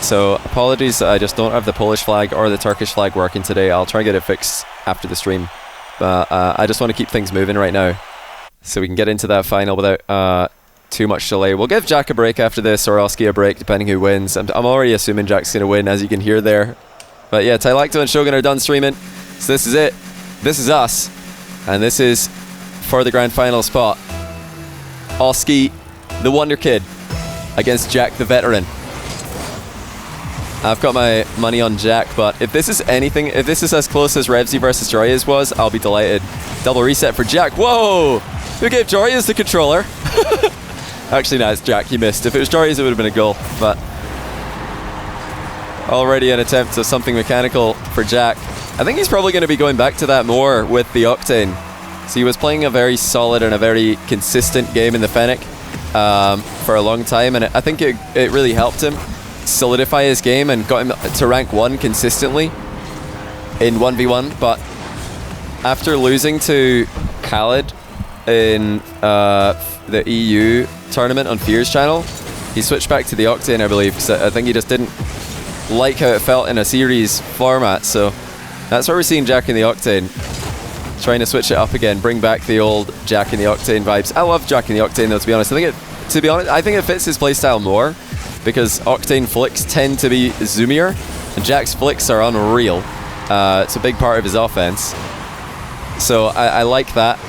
So apologies that I just don't have the Polish flag or the Turkish flag working today. I'll try and get it fixed after the stream. But I just want to keep things moving right now, so we can get into that final without too much delay. We'll give Jack a break after this, or Oski a break, depending who wins. I'm already assuming Jack's going to win, as you can hear there. But yeah, Tylacto and Shogun are done streaming. So this is it. This is us. And this is for the grand final spot. Oski, the Wonder Kid, against Jack, the veteran. I've got my money on Jack, but if this is anything, if this is as close as Revsy versus Joryas was, I'll be delighted. Double reset for Jack. Whoa! Who gave Joryas the controller? Actually, no, it's Jack. He missed. If it was Joryas, it would have been a goal. But already an attempt at something mechanical for Jack. I think he's probably going to be going back to that more with the Octane. So he was playing a very solid and a very consistent game in the Fennec for a long time, and I think it really helped him solidify his game and got him to rank 1 consistently in 1v1. But after losing to Khaled in the EU tournament on Fear's channel, he switched back to the Octane, I believe, because I think he just didn't like how it felt in a series format. So that's why we're seeing Jack in the Octane, trying to switch it up again, bring back the old Jack in the Octane vibes. I love Jack in the Octane though, to be honest. I think it fits his playstyle more, because Octane flicks tend to be zoomier, and Jack's flicks are unreal. It's a big part of his offense. So I like that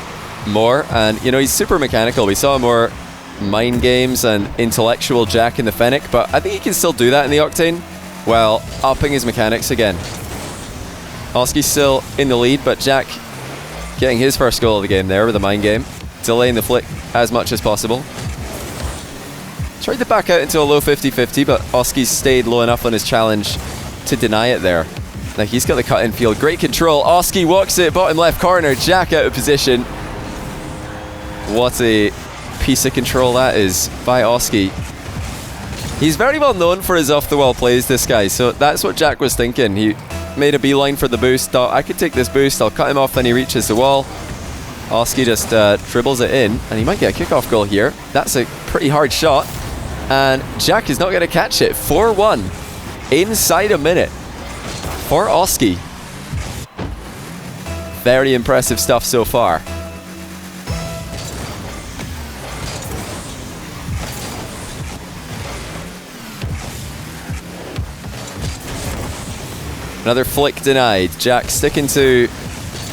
more. And, you know, he's super mechanical. We saw more mind games and intellectual Jack in the Fennec, but I think he can still do that in the Octane while upping his mechanics again. Oski's still in the lead, but Jack getting his first goal of the game there with a mind game, delaying the flick as much as possible. Tried to back out into a low 50-50, but Oski stayed low enough on his challenge to deny it there. Now he's got the cut in field. Great control. Oski walks it, bottom left corner. Jack out of position. What a piece of control that is by Oski. He's very well known for his off-the-wall plays, this guy, so that's what Jack was thinking. He made a beeline for the boost. Thought, I could take this boost, I'll cut him off when he reaches the wall. Oski just dribbles it in, and he might get a kickoff goal here. That's a pretty hard shot. And Jack is not going to catch it. 4-1 inside a minute for Oski. Very impressive stuff so far. Another flick denied. Jack sticking to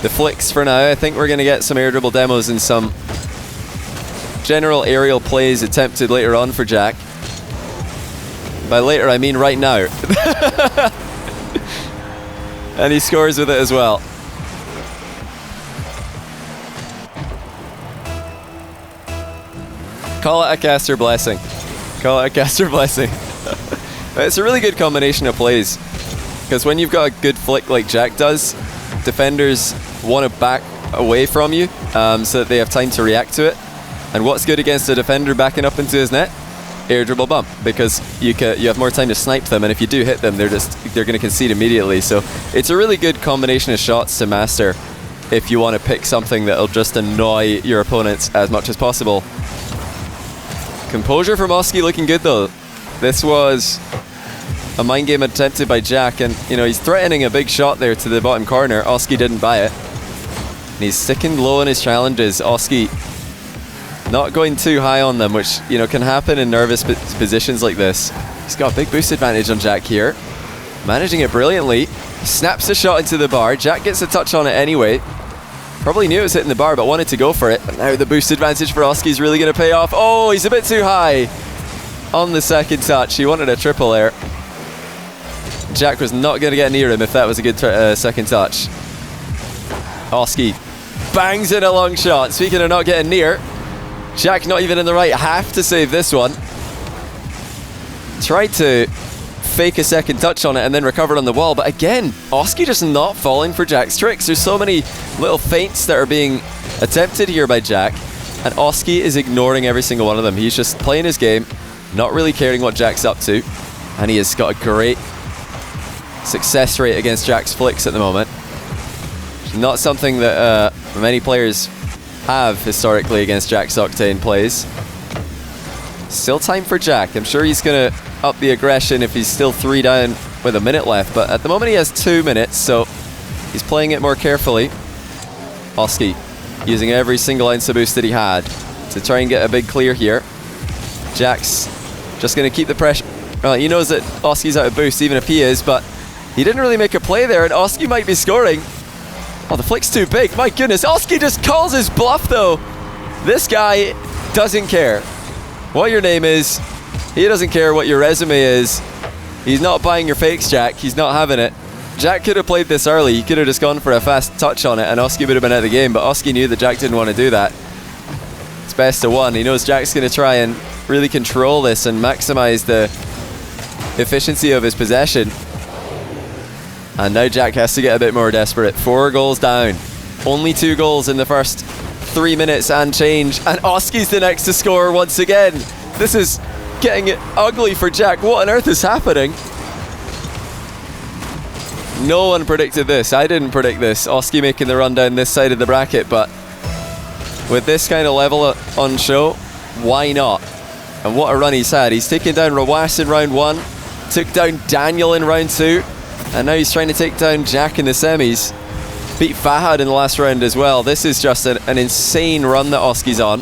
the flicks for now. I think we're going to get some air dribble demos and some general aerial plays attempted later on for Jack. By later, I mean right now. And he scores with it as well. Call it a caster blessing. Call it a caster blessing. It's a really good combination of plays, because when you've got a good flick like Jack does, defenders want to back away from you so that they have time to react to it. And what's good against a defender backing up into his net? Air dribble bump, because you have more time to snipe them, and if you do hit them, they're going to concede immediately. So it's a really good combination of shots to master if you want to pick something that'll just annoy your opponents as much as possible. Composure from Oski looking good though. This was a mind game attempted by Jack, and you know, he's threatening a big shot there to the bottom corner. Oski didn't buy it, and he's sticking low in his challenges. Oski not going too high on them, which, you know, can happen in nervous positions like this. He's got a big boost advantage on Jack here, managing it brilliantly. Snaps the shot into the bar. Jack gets a touch on it anyway. Probably knew it was hitting the bar, but wanted to go for it. But now the boost advantage for Oski is really going to pay off. Oh, he's a bit too high on the second touch. He wanted a triple there. Jack was not going to get near him if that was a good second touch. Oski bangs in a long shot. Speaking of not getting near, Jack not even in the right half to save this one. Tried to fake a second touch on it and then recovered on the wall, but again, Oski just not falling for Jack's tricks. There's so many little feints that are being attempted here by Jack, and Oski is ignoring every single one of them. He's just playing his game, not really caring what Jack's up to, and he has got a great success rate against Jack's flicks at the moment. Not something that many players have historically against Jack's Octane plays. Still time for Jack. I'm sure he's going to up the aggression if he's still 3 down with a minute left. But at the moment he has 2 minutes, so he's playing it more carefully. Oski using every single ounce of boost that he had to try and get a big clear here. Jack's just going to keep the pressure. He knows that Oski's out of boost, even if he is, but he didn't really make a play there, and Oski might be scoring. Oh, the flick's too big. My goodness. Oski just calls his bluff, though. This guy doesn't care what your name is. He doesn't care what your resume is. He's not buying your fakes, Jack. He's not having it. Jack could have played this early. He could have just gone for a fast touch on it, and Oski would have been out of the game, but Oski knew that Jack didn't want to do that. It's best of one. He knows Jack's going to try and really control this and maximize the efficiency of his possession. And now Jack has to get a bit more desperate. 4 goals down. Only 2 goals in the first 3 minutes and change. And Oski's the next to score once again. This is getting ugly for Jack. What on earth is happening? No one predicted this. I didn't predict this. Oski making the run down this side of the bracket, but with this kind of level on show, why not? And what a run he's had. He's taken down Rawas in round 1, took down Daniel in round 2, and now he's trying to take down Jack in the semis. Beat Fahad in the last round as well. This is just an insane run that Oski's on.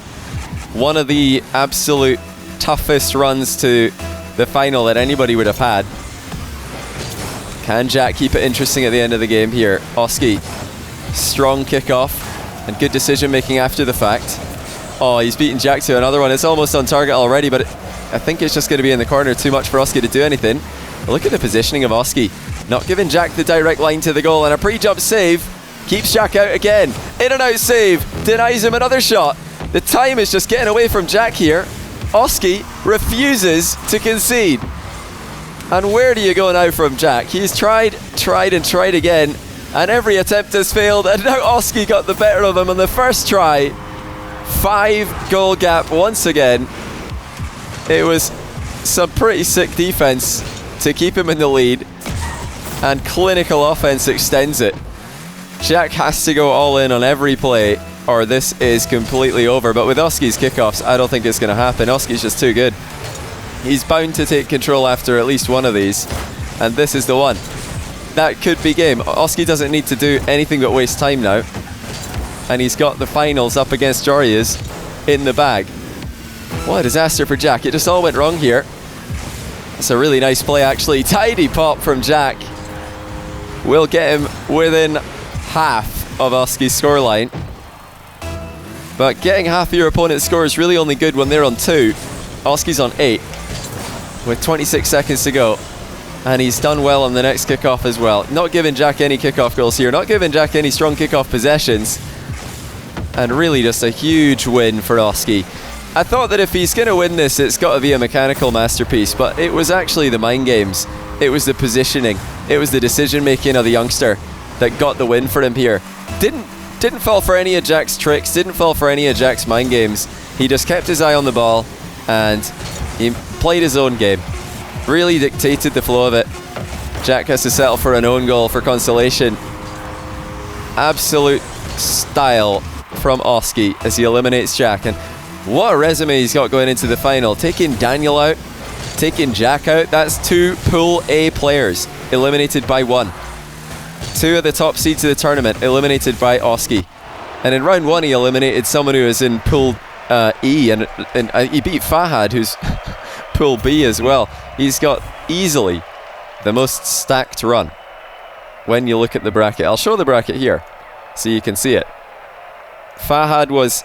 One of the absolute toughest runs to the final that anybody would have had. Can Jack keep it interesting at the end of the game here? Oski, strong kickoff and good decision making after the fact. Oh, he's beaten Jack to another one. It's almost on target already, but I think it's just going to be in the corner. Too much for Oski to do anything. But look at the positioning of Oski. Not giving Jack the direct line to the goal, and a pre-jump save keeps Jack out again. In and out save, denies him another shot. The time is just getting away from Jack here. Oski refuses to concede. And where do you go now from Jack? He's tried again, and every attempt has failed, and now Oski got the better of him on the first try. 5 goal gap once again. It was some pretty sick defense to keep him in the lead, and clinical offense extends it. Jack has to go all in on every play, or this is completely over. But with Oski's kickoffs, I don't think it's going to happen. Oski's just too good. He's bound to take control after at least one of these, and this is the one. That could be game. Oski doesn't need to do anything but waste time now, and he's got the finals up against Joria's in the bag. What a disaster for Jack. It just all went wrong here. It's a really nice play, actually. Tidy pop from Jack. Will get him within half of Oski's scoreline. But getting half of your opponent's score is really only good when they're on 2. Oski's on 8 with 26 seconds to go. And he's done well on the next kickoff as well. Not giving Jack any kickoff goals here. Not giving Jack any strong kickoff possessions. And really just a huge win for Oski. I thought that if he's going to win this, it's got to be a mechanical masterpiece. But it was actually the mind games. It was the positioning. It was the decision making of the youngster that got the win for him here. Didn't fall for any of Jack's tricks. Didn't fall for any of Jack's mind games. He just kept his eye on the ball and he played his own game. Really dictated the flow of it. Jack has to settle for an own goal for consolation. Absolute style from Oski as he eliminates Jack. And what a resume he's got going into the final. Taking Daniel out, taking Jack out. That's 2 Pool A players eliminated by 1. 2 of the top seeds of the tournament eliminated by Oski. And in round 1 he eliminated someone who was in Pool E, and he beat Fahad, who's Pool B as well. He's got easily the most stacked run when you look at the bracket. I'll show the bracket here so you can see it. Fahad was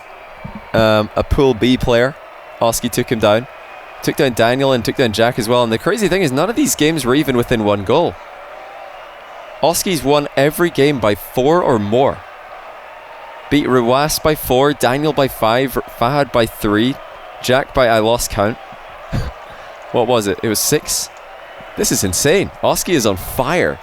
a Pool B player. Oski took him down. Took down Daniel and took down Jack as well. And the crazy thing is none of these games were even within 1 goal. Oski's won every game by 4 or more. Beat Rawas by 4, Daniel by 5, Fahad by 3, Jack by, I lost count. What was it? It was 6? This is insane. Oski is on fire.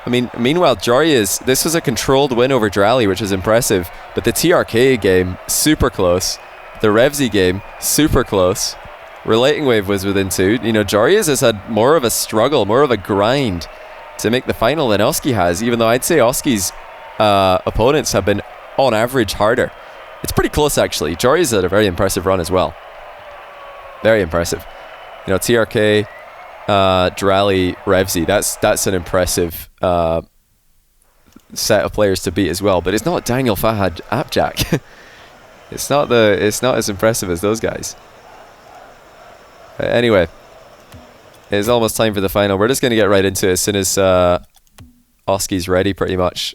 I mean, meanwhile, this was a controlled win over Drally, which is impressive. But the TRK game, super close. The Revsy game, super close. Relating Wave was within 2. You know, Joria's has had more of a struggle, more of a grind to make the final than Oski has, even though I'd say Oski's opponents have been on average harder. It's pretty close actually. Joria's had a very impressive run as well. Very impressive. You know, TRK Drally, Revsy. That's an impressive set of players to beat as well. But it's not Daniel Fahad AppJack. It's not as impressive as those guys. Anyway, it's almost time for the final. We're just going to get right into it as soon as Oski's ready, pretty much.